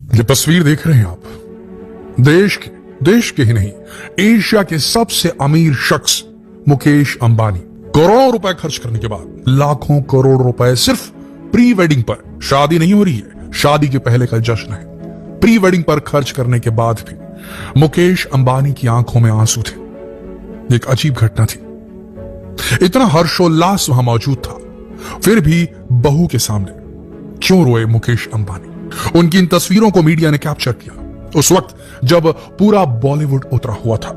ये तस्वीर देख रहे हैं आप, देश के ही नहीं, एशिया के सबसे अमीर शख्स मुकेश अंबानी करोड़ों रुपए खर्च करने के बाद, लाखों करोड़ रुपए सिर्फ प्री वेडिंग पर, शादी नहीं हो रही है, शादी के पहले का जश्न है, प्री वेडिंग पर खर्च करने के बाद भी मुकेश अंबानी की आंखों में आंसू थे। एक अजीब घटना थी। इतना हर्षोल्लास वहां मौजूद था, फिर भी बहू के सामने क्यों रोए मुकेश अंबानी? उनकी इन तस्वीरों को मीडिया ने कैप्चर किया उस वक्त जब पूरा बॉलीवुड उतरा हुआ था।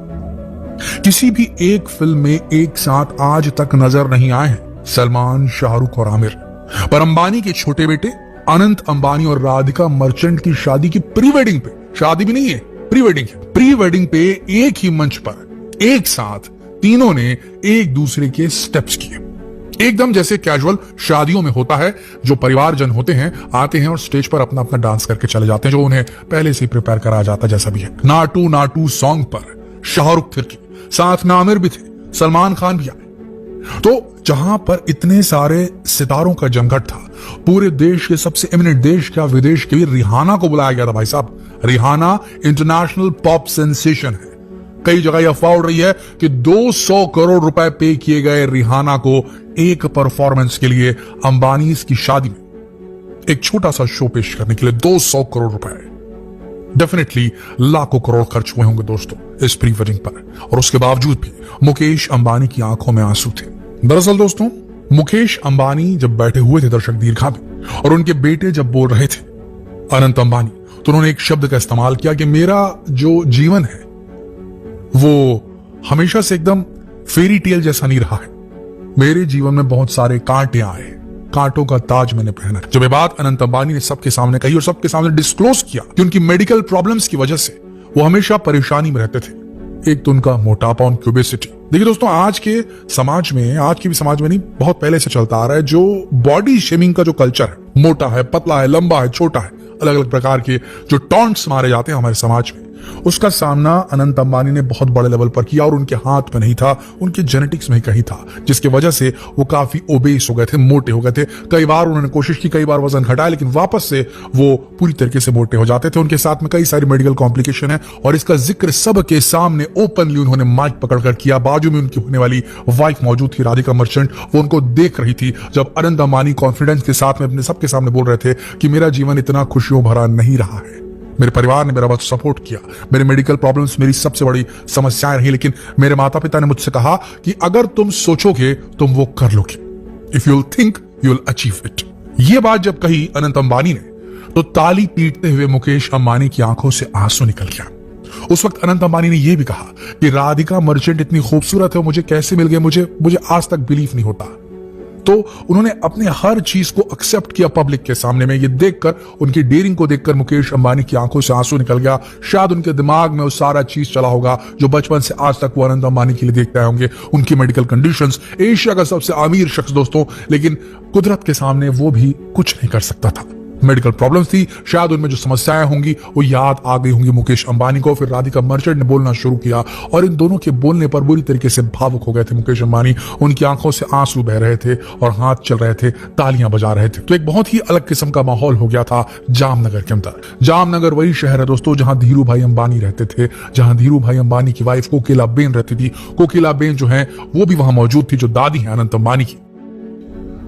किसी भी एक फिल्म में एक साथ आज तक नजर नहीं आए हैं सलमान, शाहरुख और आमिर, पर अंबानी के छोटे बेटे अनंत अंबानी और राधिका मर्चेंट की शादी की प्री वेडिंग पे, शादी भी नहीं है, प्री वेडिंग है, प्री वेडिंग पे एक ही मंच पर एक साथ तीनों ने एक दूसरे के स्टेप्स किए, एकदम जैसे कैजुअल शादियों में होता है। जो परिवारजन होते हैं आते हैं और स्टेज पर अपना अपना डांस करके चले जाते हैं, जो उन्हें पहले से प्रिपेयर कराया जाता जैसा भी है। नाटू नाटू सॉन्ग पर शाहरुख थिरके, साथ में आमिर भी थे, सलमान खान भी आए। तो जहां पर इतने सारे सितारों का जमघट था, पूरे देश के सबसे एमिनेंट, देश का विदेश के भी, रिहाना को बुलाया गया था। भाई साहब, रिहाना इंटरनेशनल पॉप सेंसेशन है। कई जगह यह अफवाह उड़ रही है कि 200 करोड़ रुपए पे किए गए रिहाना को एक परफॉर्मेंस के लिए अंबानी की शादी में एक छोटा सा शो पेश करने के लिए 200 करोड़ रुपए। डेफिनेटली लाखों करोड़ खर्च हुए होंगे दोस्तों इस प्री वेडिंग पर, और उसके बावजूद भी मुकेश अंबानी की आंखों में आंसू थे। दरअसल दोस्तों, मुकेश अंबानी जब बैठे हुए थे दर्शक दीर्घा में और उनके बेटे जब बोल रहे थे अनंत अंबानी, तो उन्होंने एक शब्द का इस्तेमाल किया कि मेरा जो जीवन है वो हमेशा से एकदम फेरी टेल जैसा नहीं रहा है, मेरे जीवन में बहुत सारे कांटे आए, कांटों का ताज मैंने पहना। जब ये बात अनंत अंबानी ने सबके सामने कही और सबके सामने डिस्क्लोज किया कि उनकी मेडिकल प्रॉब्लम्स की वजह से वो हमेशा परेशानी में रहते थे। एक तो उनका मोटापा, उनकी ओबेसिटी। देखिए दोस्तों, आज के समाज में, आज के भी समाज में नहीं, बहुत पहले से चलता आ रहा है जो बॉडी शेमिंग का जो कल्चर है, मोटा है, पतला है, लंबा है, छोटा है, अलग अलग प्रकार के जो टॉन्ट्स मारे जाते हैं हमारे समाज में, उसका सामना अनंत अंबानी ने बहुत बड़े लेवल पर किया। और उनके हाथ में नहीं था, उनके जेनेटिक्स में ही कहीं था, जिसकी वजह से वो काफी ओबेस हो गए थे, मोटे हो गए थे। कई बार उन्होंने कोशिश की, कई बार वजन घटाया, लेकिन वापस से वो पूरी तरीके से मोटे हो जाते थे। उनके साथ में कई सारी मेडिकल कॉम्प्लिकेशन है और इसका जिक्र सबके सामने ओपनली उन्होंने माइक पकड़कर किया। बाजू में उनकी होने वाली वाइफ मौजूद थी, राधिका मर्चेंट, वो उनको देख रही थी जब अनंत अंबानी कॉन्फिडेंस के साथ में अपने सबके सामने बोल रहे थे कि मेरा जीवन इतना खुशियों भरा नहीं रहा है, मेरे परिवार ने मेरा बहुत सपोर्ट किया, मेरे मेडिकल प्रॉब्लम्स मेरी सबसे बड़ी समस्याएं रही, लेकिन मेरे माता पिता ने मुझसे कहा कि अगर तुम सोचोगे तुम वो कर लोगे, if you'll think you'll achieve it. ये बात जब कही अनंत अंबानी ने, तो ताली पीटते हुए मुकेश अंबानी की आंखों से आंसू निकल गया। उस वक्त अनंत अंबानी ने यह भी कहा कि राधिका मर्चेंट इतनी खूबसूरत है, मुझे कैसे मिल गए, मुझे आज तक बिलीव नहीं होता। तो उन्होंने अपने हर चीज को एक्सेप्ट किया पब्लिक के सामने में। ये देखकर, उनकी डेयरिंग को देखकर मुकेश अंबानी की आंखों से आंसू निकल गया। शायद उनके दिमाग में वो सारा चीज चला होगा जो बचपन से आज तक वो अनंत अंबानी के लिए देखते आए होंगे। उनकी मेडिकल कंडीशंस, एशिया का सबसे अमीर शख्स दोस्तों, लेकिन कुदरत के सामने वो भी कुछ नहीं कर सकता था। मेडिकल प्रॉब्लम्स थी, शायद उनमें जो समस्याएं होंगी वो याद आ गई होंगी मुकेश अंबानी को। फिर राधिका मर्चेंट ने बोलना शुरू किया और इन दोनों के बोलने पर बुरी तरीके से भावुक हो गए थे मुकेश अंबानी। उनकी आंखों से आंसू बह रहे थे और हाथ चल रहे थे, तालियां बजा रहे थे। तो एक बहुत ही अलग किस्म का माहौल हो गया था जामनगर के अंदर। जामनगर वही शहर है दोस्तों जहां धीरू भाई अंबानी रहते थे, जहां धीरू भाई अंबानी की वाइफ कोकिला बेन रहती थी। कोकिला बेन जो है वो भी वहां मौजूद थी, जो दादी है अनंत अंबानी की,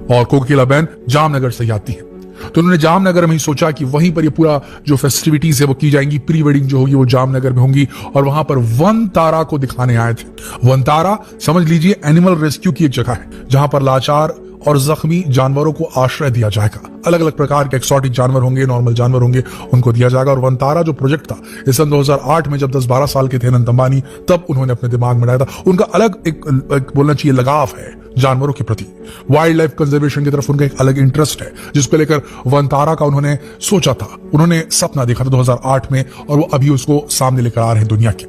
और कोकिला बेन जामनगर से आती है। तो उन्होंने जामनगर में ही सोचा कि वहीं पर ये पूरा जो फेस्टिविटीज है वो की जाएंगी, प्री वेडिंग जो होगी वो जामनगर में होंगी, और वहां पर वनतारा को दिखाने आए थे। वनतारा समझ लीजिए एनिमल रेस्क्यू की एक जगह है जहां पर लाचार और जख्मी जानवरों को आश्रय दिया जाएगा। अलग अलग प्रकार के एक्सोटिक जानवर होंगे, नॉर्मल जानवर होंगे, उनको दिया जाएगा। और वनतारा जो प्रोजेक्ट था, इस सन 2008 में जब 10-12 साल के थे अनंत अंबानी, तब उन्होंने अपने दिमाग में लाया था। उनका अलग एक बोलना चाहिए लगाव है जानवरों के प्रति, वाइल्ड लाइफ कंजर्वेशन की तरफ उनका एक अलग इंटरेस्ट है, जिसको लेकर वनतारा का उन्होंने सोचा था, उन्होंने सपना देखा था 2008 में, और वो अभी उसको सामने लेकर आ रहे हैं दुनिया के।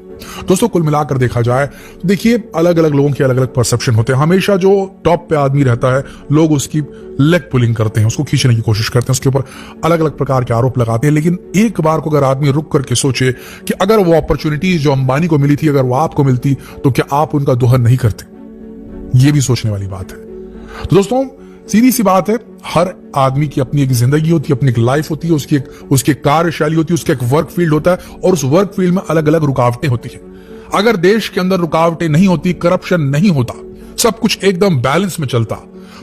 दोस्तों, कुल मिलाकर देखा जाए, देखिए अलग अलग लोगों के अलग अलग परसेप्शन होते हैं। हमेशा जो टॉप पे आदमी रहता है, लोग उसकी लेग पुलिंग करते हैं, उसको खींचने की कोशिश करते हैं, उसके ऊपर अलग अलग प्रकार के आरोप लगाते हैं। लेकिन एक बार को अगर आदमी रुक करके सोचे कि अगर वो अपॉर्चुनिटीज जो अंबानी को मिली थी, अगर वो आपको मिलती, तो क्या आप उनका दोहन नहीं करते? ये भी सोचने वाली बात है। तो दोस्तों, सीधी सी बात है, हर आदमी की अपनी एक जिंदगी होती है, अपनी एक लाइफ होती है, उसकी एक कार्यशैली होती है, उसका एक वर्क फील्ड होता है और उस वर्क फील्ड में अलग अलग रुकावटें होती है। अगर देश के अंदर रुकावटें नहीं होती, करप्शन नहीं होता, सब कुछ एकदम बैलेंस में चलता,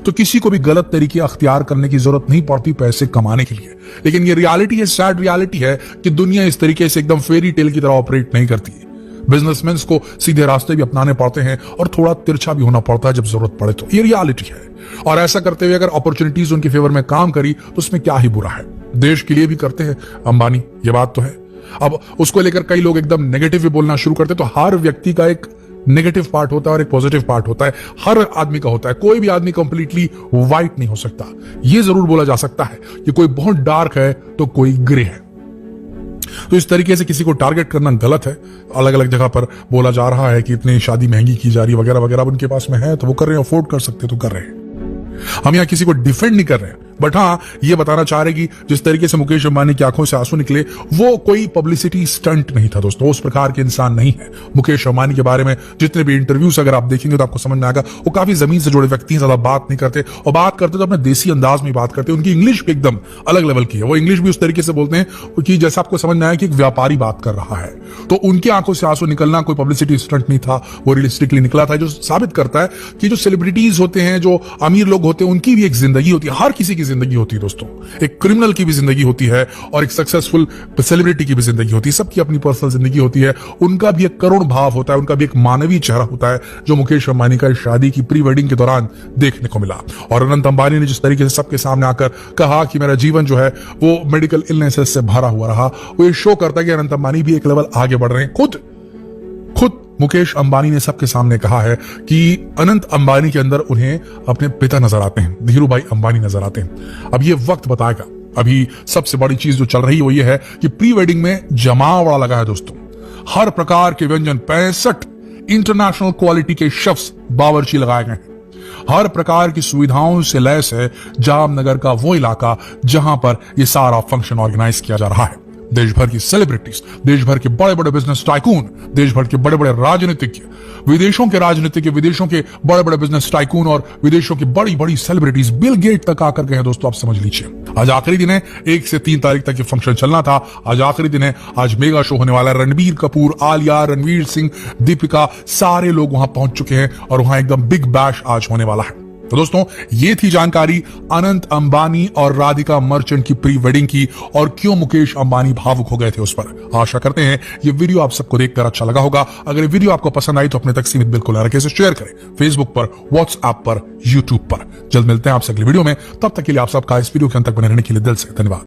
तो किसी को भी गलत तरीके अख्तियार करने की जरूरत नहीं पड़ती पैसे कमाने के लिए। लेकिन ये रियलिटी है, सैड रियलिटी है कि दुनिया इस तरीके से एकदम फेरी टेल की तरह ऑपरेट नहीं करती है। बिजनेसमैन को सीधे रास्ते भी अपनाने पड़ते हैं और थोड़ा तिरछा भी होना पड़ता है जब जरूरत पड़े तो। ये रियलिटी है। और ऐसा करते हुए अगर अपॉर्चुनिटीज उनके फेवर में काम करी तो उसमें क्या ही बुरा है। देश के लिए भी करते हैं अंबानी, ये बात तो है। अब उसको लेकर कई लोग एकदम नेगेटिव भी बोलना शुरू करते, तो हर व्यक्ति का एक नेगेटिव पार्ट होता है और एक पॉजिटिव पार्ट होता है, हर आदमी का होता है। कोई भी आदमी कंप्लीटली व्हाइट नहीं हो सकता। यह जरूर बोला जा सकता है कि कोई बहुत डार्क है तो कोई ग्रे है। तो इस तरीके से किसी को टारगेट करना गलत है। अलग अलग जगह पर बोला जा रहा है कि इतनी शादी महंगी की जा रही है वगैरह वगैरह, उनके पास में है तो वो कर रहे हैं, अफोर्ड कर सकते तो कर रहे हैं। हम यहां किसी को डिफेंड नहीं कर रहे हैं, बट हाँ ये बताना चाह रहे कि जिस तरीके से मुकेश अंबानी की आंखों से आंसू निकले वो कोई पब्लिसिटी स्टंट नहीं था दोस्तों। उस प्रकार के इंसान नहीं है। मुकेश अंबानी के बारे में जितने भी इंटरव्यूज अगर आप देखेंगे तो आपको समझ में आएगा वो काफी जमीन से जुड़े व्यक्ति हैं, ज्यादा बात नहीं करते और बात करते तो अपने देसी अंदाज में बात करते। उनकी इंग्लिश भी एकदम अलग लेवल की है। वो इंग्लिश भी उस तरीके से बोलते हैं कि जैसा आपको समझ में आया कि एक व्यापारी बात कर रहा है। तो उनकी आंखों से आंसू निकलना कोई पब्लिसिटी स्टंट नहीं था, वो रियलिस्टिकली निकला था, जो साबित करता है कि जो सेलिब्रिटीज होते हैं, जो अमीर लोग होते हैं, उनकी भी एक जिंदगी होती है। हर किसी की जिंदगी होती है दोस्तों। एक क्रिमिनल की भी जिंदगी होती है और एक सक्सेसफुल सेलिब्रिटी की भी जिंदगी होती है। सबकी अपनी पर्सनल जिंदगी होती है। उनका भी एक करुण भाव होता है, उनका भी एक मानवीय चेहरा होता है, जो मुकेश अंबानी का शादी की प्री वेडिंग के दौरान देखने को मिला। और अनंत अंबानी ने जिस तरीके से सबके सामने आकर कहा कि मेरा जीवन जो है वो मेडिकल इलनेसेस से भरा हुआ रहा, वो ये शो करता है कि अनंत अंबानी भी एक लेवल आगे बढ़ रहे हैं। खुद मुकेश अंबानी ने सबके सामने कहा है कि अनंत अंबानी के अंदर उन्हें अपने पिता नजर आते हैं, धीरूभाई अंबानी नजर आते हैं। अब ये वक्त बताएगा। अभी सबसे बड़ी चीज जो चल रही है वो ये है कि प्री वेडिंग में जमाव बड़ा लगा है दोस्तों। हर प्रकार के व्यंजन, 65 इंटरनेशनल क्वालिटी के शेफ्स, बावर्ची लगाए गए हैं। हर प्रकार की सुविधाओं से लैस है जामनगर का वो इलाका जहां पर यह सारा फंक्शन ऑर्गेनाइज किया जा रहा है। देश भर की सेलिब्रिटीज, देश भर के बड़े बड़े बिजनेस टाइकून, देश भर के बड़े बड़े राजनीतिज्ञ, विदेशों के राजनीतिज्ञ, विदेशों के बड़े बड़े बिजनेस टाइकून और विदेशों की बड़ी बड़ी सेलिब्रिटीज, बिल गेट तक आकर गए हैं दोस्तों। आप समझ लीजिए, आज आखिरी दिन है। 1 से 3 तारीख तक ये फंक्शन चलना था, आज आखिरी दिन है। आज मेगा शो होने वाला है। रणबीर कपूर, आलिया, रणवीर सिंह, दीपिका, सारे लोग वहां पहुंच चुके हैं और वहां एकदम बिग बैश आज होने वाला है। तो दोस्तों ये थी जानकारी अनंत अंबानी और राधिका मर्चेंट की प्री वेडिंग की और क्यों मुकेश अंबानी भावुक हो गए थे उस पर। आशा करते हैं ये वीडियो आप सबको देखकर अच्छा लगा होगा। अगर ये वीडियो आपको पसंद आई तो अपने तक सीमित बिल्कुल रखें, इसे शेयर करें फेसबुक पर, व्हाट्सएप पर, यूट्यूब पर। जल्द मिलते हैं आपसे अगली वीडियो में। तब तक के लिए आप सबका इस वीडियो के अंत तक बने रहने के लिए दिल से धन्यवाद।